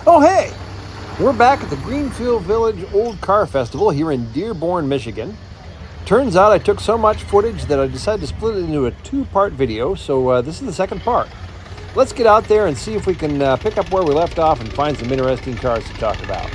Oh, hey! We're back at the Greenfield Village Old Car Festival here in Dearborn, Michigan. Turns out I took so much footage that I decided to split it into a two-part video, so this is the second part. Let's get out there and see if we can pick up where we left off and find some interesting cars to talk about.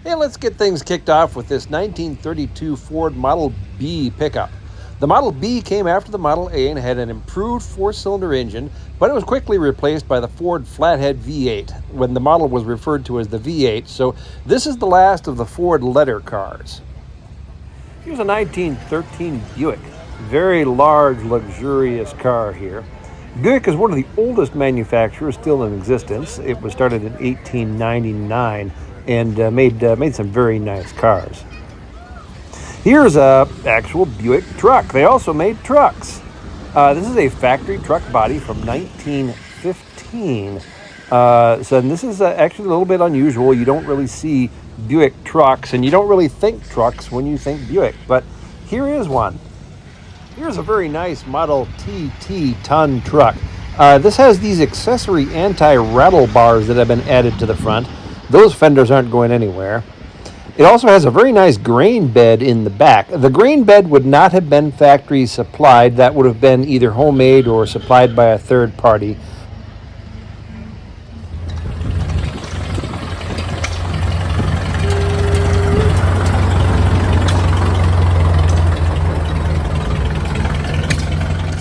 And let's get things kicked off with this 1932 Ford Model B pickup. The Model B came after the Model A and had an improved four-cylinder engine, but it was quickly replaced by the Ford Flathead V8 when the model was referred to as the V8, so this is the last of the Ford letter cars. Here's a 1913 Buick. Very large, luxurious car here. Buick is one of the oldest manufacturers still in existence. It was started in 1899 and made some very nice cars. Here's a actual Buick truck. They also made trucks. This is a factory truck body from 1915. So this is actually a little bit unusual. You don't really see Buick trucks, and you don't really think trucks when you think Buick. But here is one. Here's a very nice Model TT ton truck. This has these accessory anti-rattle bars that have been added to the front. Those fenders aren't going anywhere. It also has a very nice grain bed in the back. The grain bed would not have been factory supplied. That would have been either homemade or supplied by a third party.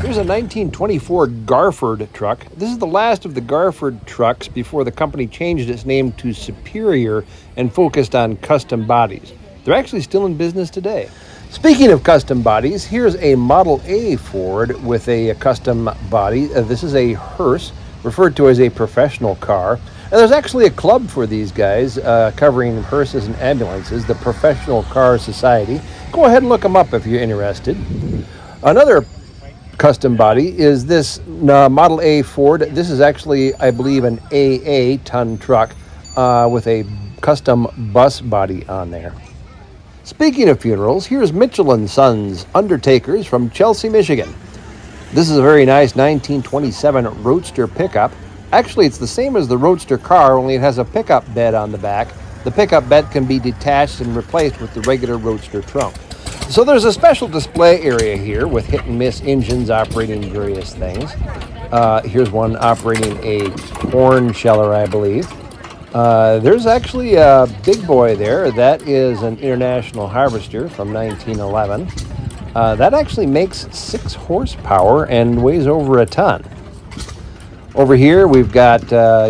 Here's a 1924 Garford truck. This is the last of the Garford trucks before the company changed its name to Superior and focused on custom bodies. They're actually still in business today. Speaking of custom bodies, here's a Model A Ford with a custom body. This is a hearse, referred to as a professional car. And there's actually a club for these guys covering hearses and ambulances, the Professional Car Society. Go ahead and look them up if you're interested. Another custom body is this Model A Ford. This is actually, I believe, an AA ton truck with a custom bus body on there. Speaking of funerals, here's Mitchell & Sons Undertakers from Chelsea, Michigan. This is a very nice 1927 Roadster pickup. Actually, it's the same as the Roadster car, only it has a pickup bed on the back. The pickup bed can be detached and replaced with the regular Roadster trunk. So there's a special display area here with hit and miss engines operating various things. Here's one operating a corn sheller, I believe. There's actually a big boy there. That is an International Harvester from 1911. That actually makes 6 horsepower and weighs over a ton. Over here we've got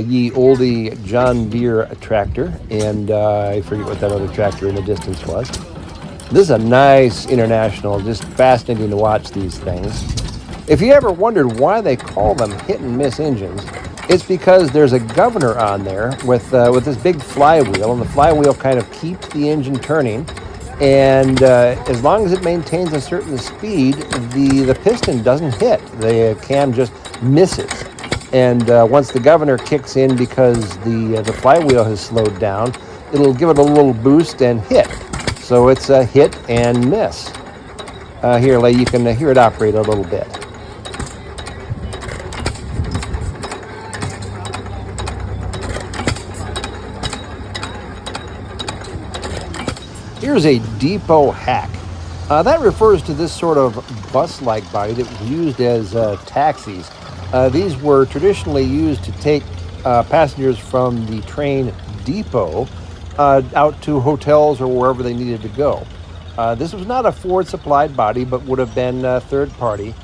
ye oldie John Deere tractor, and I forget what that other tractor in the distance was. This is a nice International, just fascinating to watch these things. If you ever wondered why they call them hit and miss engines, it's because there's a governor on there with this big flywheel, and the flywheel kind of keeps the engine turning. And as long as it maintains a certain speed, the piston doesn't hit. The cam just misses. And once the governor kicks in because the flywheel has slowed down, it'll give it a little boost and hit. So it's a hit and miss. Here, you can hear it operate a little bit. Here's a depot hack. That refers to this sort of bus-like body that was used as taxis. These were traditionally used to take passengers from the train depot out to hotels or wherever they needed to go. This was not a Ford supplied body, but would have been third party.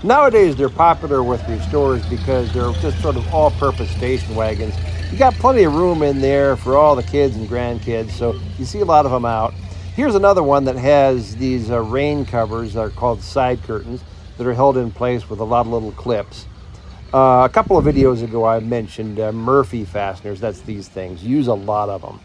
Nowadays they're popular with restorers because they're just sort of all-purpose station wagons. You got plenty of room in there for all the kids and grandkids, so you see a lot of them out. Here's another one that has these rain covers that are called side curtains that are held in place with a lot of little clips. A couple of videos ago I mentioned Murphy fasteners. That's these things. Use a lot of them.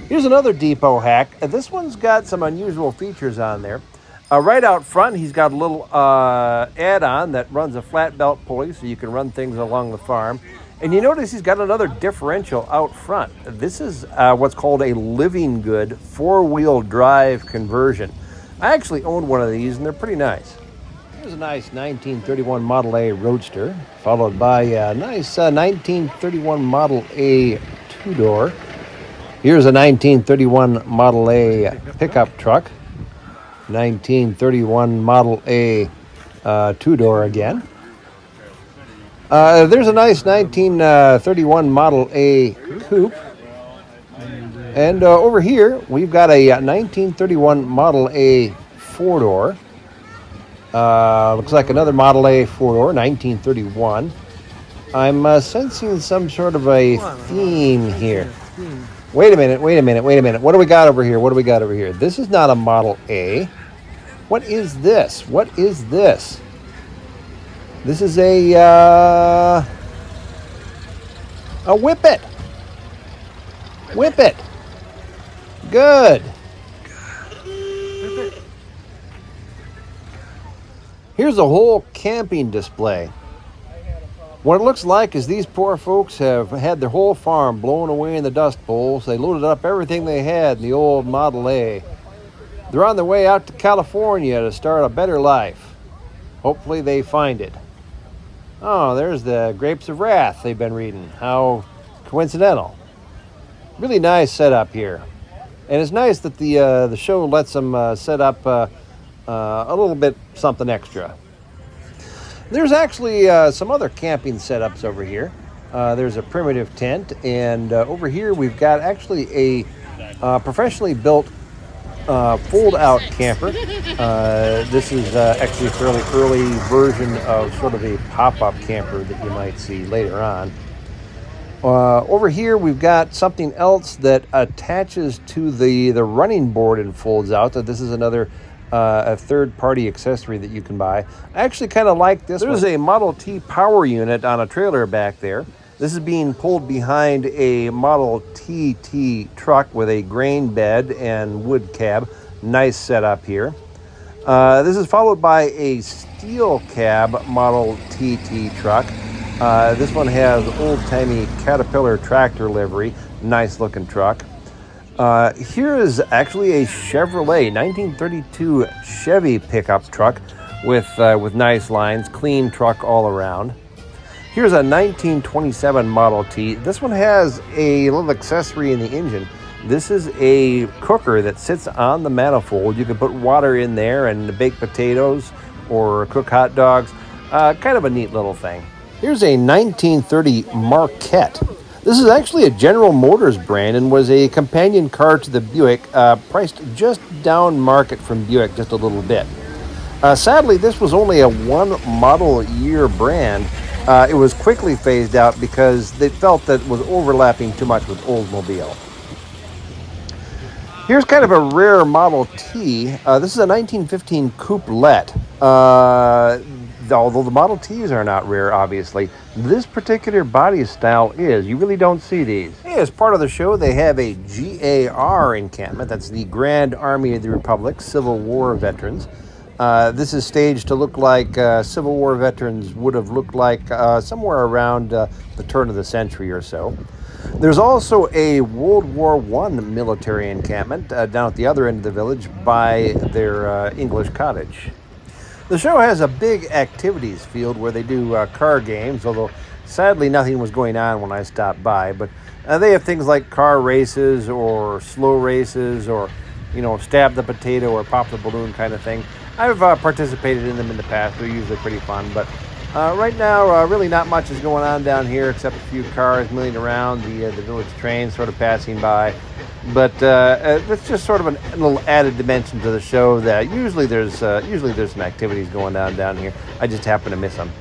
Here's another depot hack. This one's got some unusual features on there. Right out front, he's got a little add-on that runs a flat belt pulley so you can run things along the farm. And you notice he's got another differential out front. This is what's called a Living Good four-wheel drive conversion. I actually own one of these, and they're pretty nice. Here's a nice 1931 Model A Roadster, followed by a nice 1931 Model A two-door. Here's a 1931 Model A pickup truck. 1931 Model A two-door again. There's a nice 1931 Model A coupe. And over here, we've got a 1931 Model A four-door. Looks like another Model A four-door, 1931. I'm sensing some sort of a theme here. Wait a minute. What do we got over here? This is not a Model A. What is this? This is a Whippet. Whippet. Good. Here's a whole camping display. What it looks like is these poor folks have had their whole farm blown away in the Dust Bowl, so they loaded up everything they had in the old Model A. They're on their way out to California to start a better life. Hopefully they find it. Oh, there's the Grapes of Wrath they've been reading. How coincidental. Really nice setup here. And it's nice that the show lets them set up a little bit something extra. There's actually some other camping setups over here. There's a primitive tent, and over here we've got actually a professionally built fold-out camper. This is actually a fairly early version of sort of a pop-up camper that you might see later on. Over here we've got something else that attaches to the running board and folds out. So this is another a third-party accessory that you can buy. I actually kind of like this. There's a Model T power unit on a trailer back there. This is being pulled behind a Model TT truck with a grain bed and wood cab. Nice setup here. This is followed by a steel cab Model TT truck. This one has old-timey Caterpillar tractor livery. Nice looking truck. Here is actually a Chevrolet 1932 Chevy pickup truck with nice lines, clean truck all around. Here's a 1927 Model T. This one has a little accessory in the engine. This is a cooker that sits on the manifold. You can put water in there and bake potatoes or cook hot dogs. Kind of a neat little thing. Here's a 1930 Marquette. This is actually a General Motors brand and was a companion car to the Buick, priced just down market from Buick just a little bit. Sadly, this was only a one model year brand. It was quickly phased out because they felt that it was overlapping too much with Oldsmobile. Here's kind of a rare Model T. This is a 1915 Couplet. Although the Model Ts are not rare, obviously, this particular body style is. You really don't see these. Hey, as part of the show, they have a GAR encampment. That's the Grand Army of the Republic, Civil War veterans. This is staged to look like Civil War veterans would have looked like somewhere around the turn of the century or so. There's also a World War I military encampment down at the other end of the village by their English cottage. The show has a big activities field where they do car games, although sadly nothing was going on when I stopped by. But they have things like car races or slow races or, stab the potato or pop the balloon kind of thing. I've participated in them in the past. They're usually pretty fun. But right now, really not much is going on down here except a few cars milling around, the village train sort of passing by. But that's just sort of a little added dimension to the show that usually there's some activities going on down here. I just happen to miss them.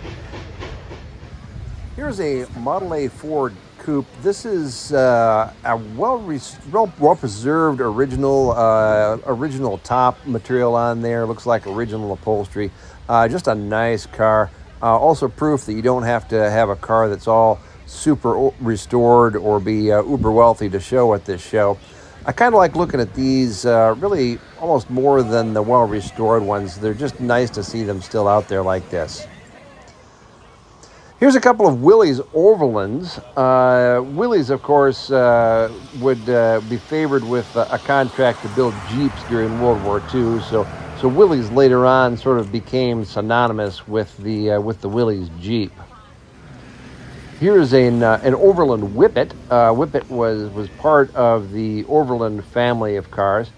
Here's a Model A Ford Coupe. This is a well-preserved original top material on there. Looks like original upholstery. Just a nice car. Also proof that you don't have to have a car that's all super restored or be uber wealthy to show at this show. I kind of like looking at these really almost more than the well-restored ones. They're just nice to see them still out there like this. Here's a couple of Willys Overlands. Willys, of course, would be favored with a contract to build Jeeps during World War II, so So Willys later on sort of became synonymous with the Willys Jeep. Here's an Overland Whippet. Whippet was part of the Overland family of cars.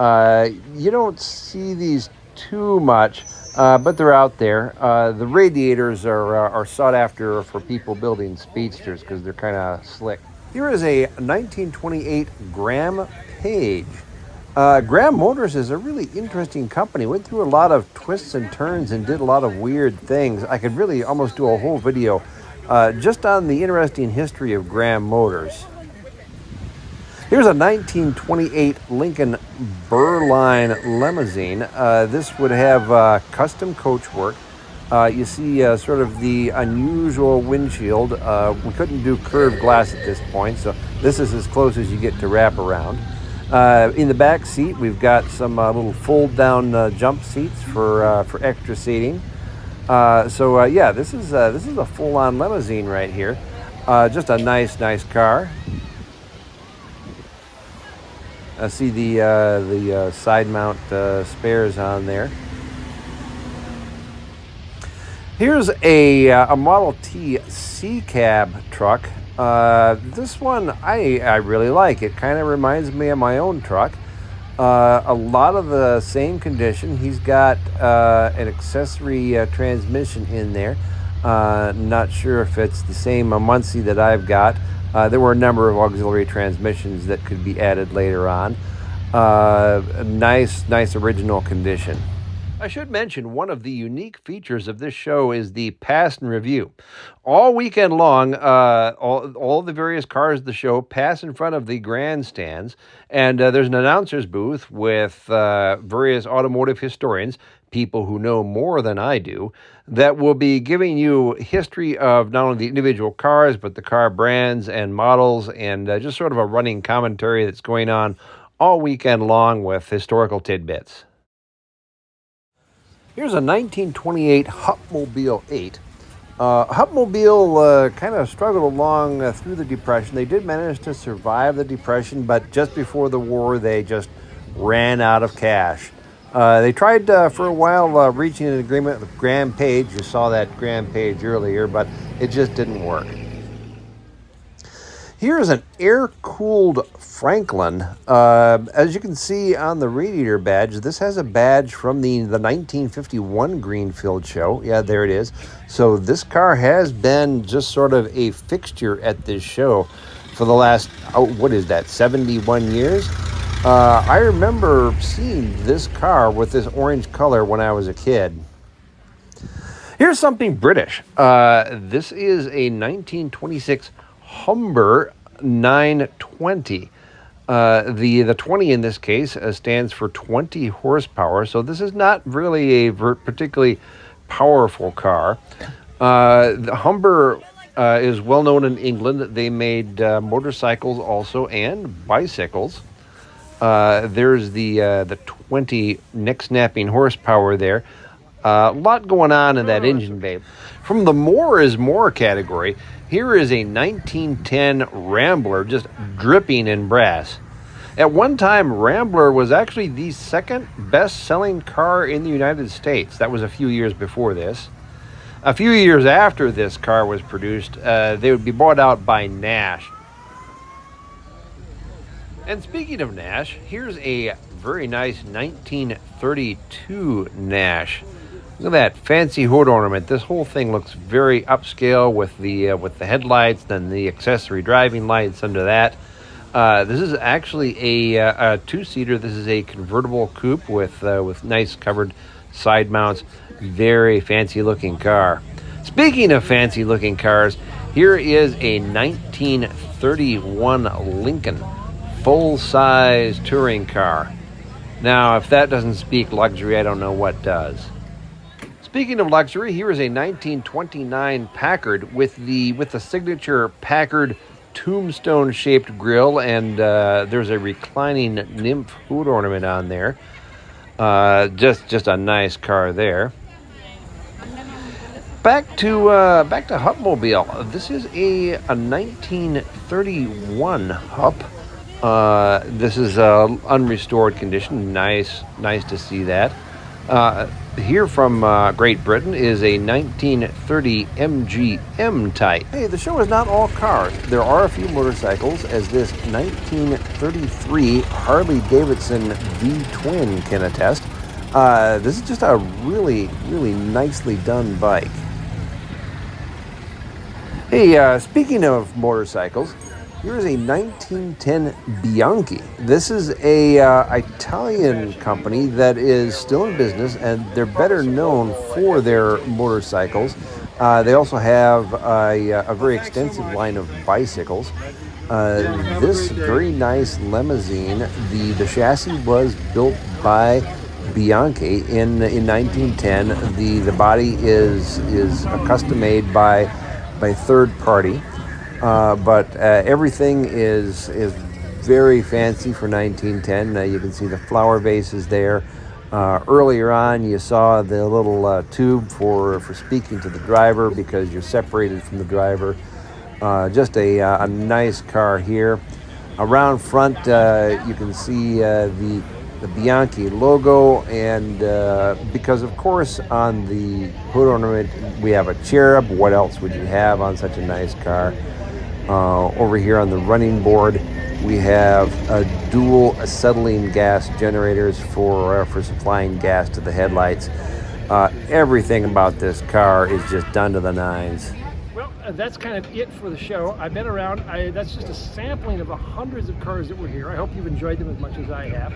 You don't see these too much, but they're out there. The radiators are sought after for people building speedsters because they're kind of slick. Here is a 1928 Graham Page. Graham Motors is a really interesting company. Went through a lot of twists and turns and did a lot of weird things. I could really almost do a whole video just on the interesting history of Graham Motors. Here's a 1928 Lincoln Burline limousine. This would have custom coach work. You see sort of the unusual windshield. We couldn't do curved glass at this point, so this is as close as you get to wrap around. In the back seat, we've got some little fold-down jump seats for extra seating. Yeah, this is a full-on limousine right here. Just a nice car. I see the side mount spares on there. Here's a Model T C-Cab truck. This one I really like. It kind of reminds me of my own truck. A lot of the same condition. He's got an accessory transmission in there. Not sure if it's the same Muncie that I've got. There were a number of auxiliary transmissions that could be added later on. Nice original condition. I should mention one of the unique features of this show is the Pass and Review. All weekend long, all the various cars of the show pass in front of the grandstands, and there's an announcer's booth with various automotive historians, people who know more than I do, that will be giving you history of not only the individual cars, but the car brands and models, and just sort of a running commentary that's going on all weekend long with historical tidbits. Here's a 1928 Hupmobile 8. Hupmobile kind of struggled along through the Depression. They did manage to survive the Depression, but just before the war, they just ran out of cash. They tried for a while reaching an agreement with Graham Page. You saw that Graham Page earlier, but it just didn't work. Here's an air-cooled Franklin. As you can see on the radiator badge, this has a badge from the 1951 Greenfield show. Yeah, there it is. So this car has been just sort of a fixture at this show for the last, 71 years? I remember seeing this car with this orange color when I was a kid. Here's something British. This is a 1926 Humber 920. The 20 in this case stands for 20 horsepower, so this is not really a particularly powerful car. The Humber is well known in England. They made motorcycles also and bicycles. There's the 20 neck-snapping horsepower there. A lot going on in that engine bay. From the more is more category, here is a 1910 Rambler just dripping in brass. At one time, Rambler was actually the second best-selling car in the United States. That was a few years before this. A few years after this car was produced, they would be bought out by Nash. And speaking of Nash, here's a very nice 1932 Nash. Look at that fancy hood ornament. This whole thing looks very upscale with the headlights and the accessory driving lights under that. This is actually a two-seater. This is a convertible coupe with nice covered side mounts. Very fancy-looking car. Speaking of fancy-looking cars, here is a 1931 Lincoln full-size touring car. Now, if that doesn't speak luxury, I don't know what does. Speaking of luxury, here is a 1929 Packard with the signature Packard tombstone-shaped grille, and there's a reclining nymph hood ornament on there. Just a nice car there. Back to Hupmobile. This is a 1931 Hup. This is unrestored condition. Nice to see that. Here from Great Britain is a 1930 MGM type. Hey, the show is not all cars. There are a few motorcycles, as this 1933 Harley Davidson V-Twin can attest. This is just a really, really nicely done bike. Hey, speaking of motorcycles, here's a 1910 Bianchi. This is a Italian company that is still in business, and they're better known for their motorcycles. They also have a very extensive line of bicycles. This very nice limousine, the chassis was built by Bianchi in 1910. The body is custom made by third party. But everything is very fancy for 1910. You can see the flower vases there. Earlier on, you saw the little tube for speaking to the driver because you're separated from the driver. Just a nice car here. Around front, you can see the Bianchi logo, and because of course on the hood ornament we have a cherub. What else would you have on such a nice car? Over here on the running board, we have dual acetylene gas generators for supplying gas to the headlights. Everything about this car is just done to the nines. Well, that's kind of it for the show. I've been around. That's just a sampling of the hundreds of cars that were here. I hope you've enjoyed them as much as I have.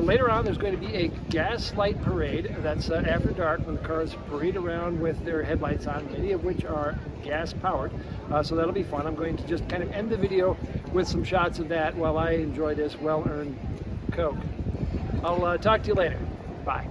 Later on, there's going to be a gaslight parade. That's after dark, when the cars parade around with their headlights on, many of which are gas powered. So that'll be fun. I'm going to just kind of end the video with some shots of that while I enjoy this well-earned Coke. I'll talk to you later. Bye.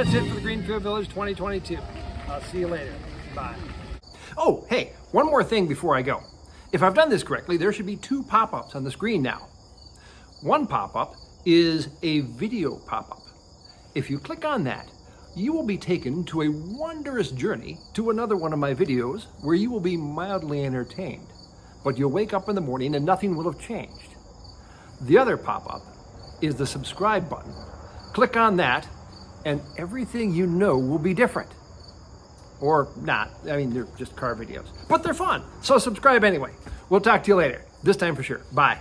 That's it for the Greenfield Village 2022. I'll see you later. Bye. Oh, hey, one more thing before I go. If I've done this correctly, there should be 2 pop-ups on the screen now. One pop-up is a video pop-up. If you click on that, you will be taken to a wondrous journey to another one of my videos where you will be mildly entertained. But you'll wake up in the morning and nothing will have changed. The other pop-up is the subscribe button. Click on that and everything you know will be different. Or not. I mean, they're just car videos. But they're fun. So subscribe anyway. We'll talk to you later. This time for sure. Bye.